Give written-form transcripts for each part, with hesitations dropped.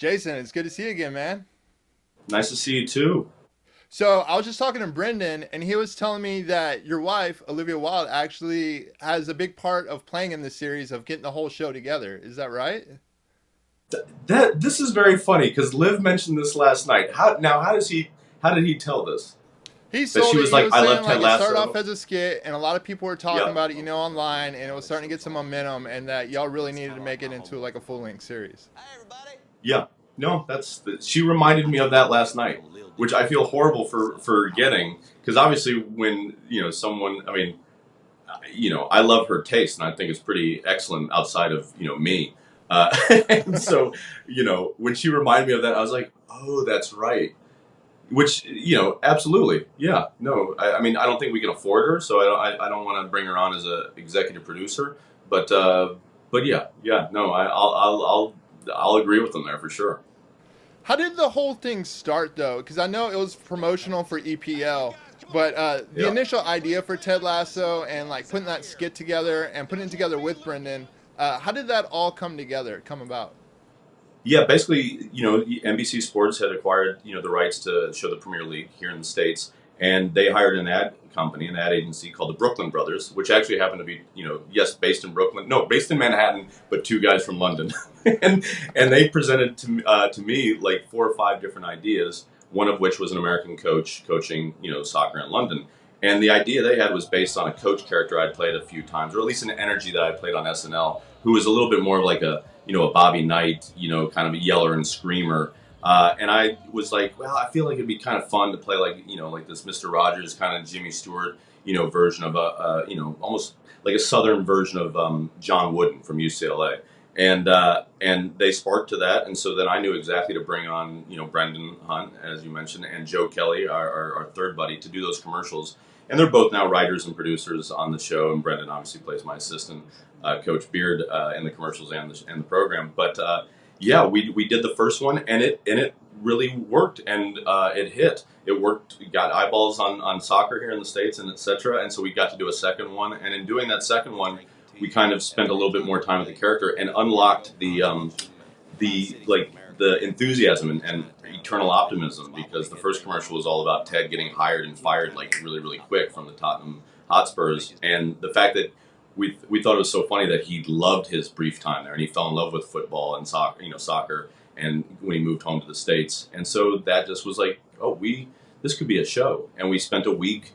Jason, it's good to see you again, man. Nice to see you too. So I was just talking to Brendan, and he was telling me that your wife, Olivia Wilde, actually has a big part of playing in this series of getting the whole show together. Is that right? That this is very funny because Liv mentioned this last night. How did he tell this? He That she sold it. was He like, was I saying love like Ted it started off Lasso. as a skit, and a lot of people were talking Yep. about it, online, and it was starting to get some momentum, and that y'all really needed to make it into like a full length series. Yeah. No, she reminded me of that last night, which I feel horrible for forgetting because obviously when someone, I mean, I love her taste and I think it's pretty excellent outside of me. And so when she reminded me of that, I was like, oh, that's right. Which absolutely, yeah. No, I mean, I don't think we can afford her, so I don't want to bring her on as a executive producer. But yeah, yeah. No, I'll agree with them there for sure. How did the whole thing start though? Because I know it was promotional for EPL, but the Yeah. initial idea for Ted Lasso and like putting that skit together and putting it together with Brendan, how did that all come together, come about? Yeah, basically, NBC Sports had acquired, the rights to show the Premier League here in the States, and they hired an ad company, an ad agency called the Brooklyn Brothers, which actually happened to be, yes, based in Brooklyn, no, based in Manhattan, but two guys from London, and they presented to me like four or five different ideas, one of which was an American coach coaching, soccer in London. And the idea they had was based on a coach character I'd played a few times, or at least an energy that I played on SNL, who was a little bit more of like a Bobby Knight, kind of a yeller and screamer. And I was like, well, I feel like it'd be kind of fun to play like, like this Mr. Rogers kind of Jimmy Stewart, version of almost like a Southern version of John Wooden from UCLA. And they sparked to that. And so then I knew exactly to bring on, Brendan Hunt, as you mentioned, and Joe Kelly, our third buddy, to do those commercials. And they're both now writers and producers on the show. And Brendan obviously plays my assistant, Coach Beard, in the commercials and the program. But yeah, we did the first one, and it really worked, and it hit. It worked. We got eyeballs on soccer here in the States, and etc. And so we got to do a second one. And in doing that second one, we kind of spent a little bit more time with the character and unlocked the enthusiasm and eternal optimism, because the first commercial was all about Ted getting hired and fired like really really quick from the Tottenham Hotspurs, and the fact that we thought it was so funny that he loved his brief time there and he fell in love with football and soccer, and when he moved home to the States, and so that just was like, oh, this could be a show, and we spent a week,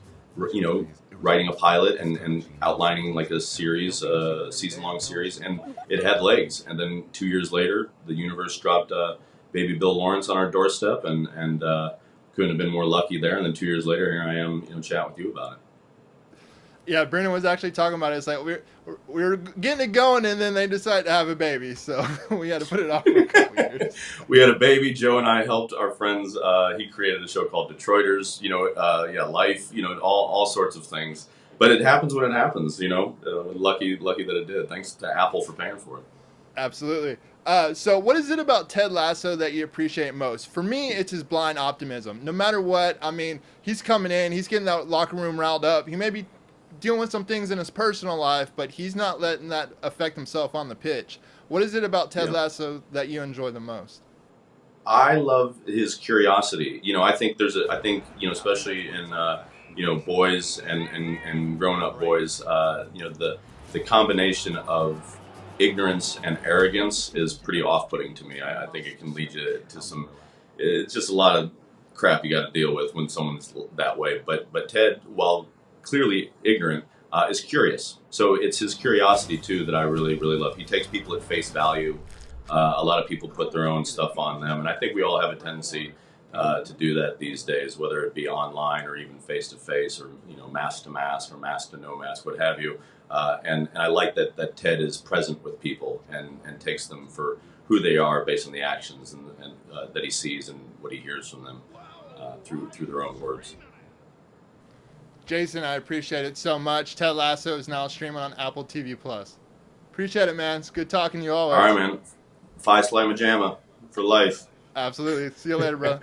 writing a pilot and outlining like a series, season-long series, and it had legs. And then 2 years later, the universe dropped baby Bill Lawrence on our doorstep, and couldn't have been more lucky there. And then 2 years later, here I am, chatting with you about it. Yeah, Brendan was actually talking about it. It's like we were getting it going, and then they decided to have a baby, so we had to put it off for a couple years. We had a baby. Joe and I helped our friends. He created a show called Detroiters. Yeah, Life. All sorts of things. But it happens when it happens. Lucky that it did. Thanks to Apple for paying for it. Absolutely. So what is it about Ted Lasso that you appreciate most? For me, it's his blind optimism. No matter what, I mean, he's coming in, he's getting that locker room riled up. He may be dealing with some things in his personal life, but he's not letting that affect himself on the pitch. What is it about Ted Yeah. Lasso that you enjoy the most? I love his curiosity. I think especially in boys and grown up boys, the combination of ignorance and arrogance is pretty off putting to me. I think it can lead you to some. It's just a lot of crap you got to deal with when someone's that way. But Ted, while clearly ignorant, is curious. So it's his curiosity too that I really really love. He takes people at face value. A lot of people put their own stuff on them, and I think we all have a tendency to do that these days, whether it be online or even face to face, or mask to mask or mask to no mask, what have you. And I like that Ted is present with people and takes them for who they are based on the actions and that he sees and what he hears from them through their own words. Jason, I appreciate it so much. Ted Lasso is now streaming on Apple TV Plus. Appreciate it, man. It's good talking to you always. All right, man. Phi Slama Jamma for life. Absolutely. See you later, bro.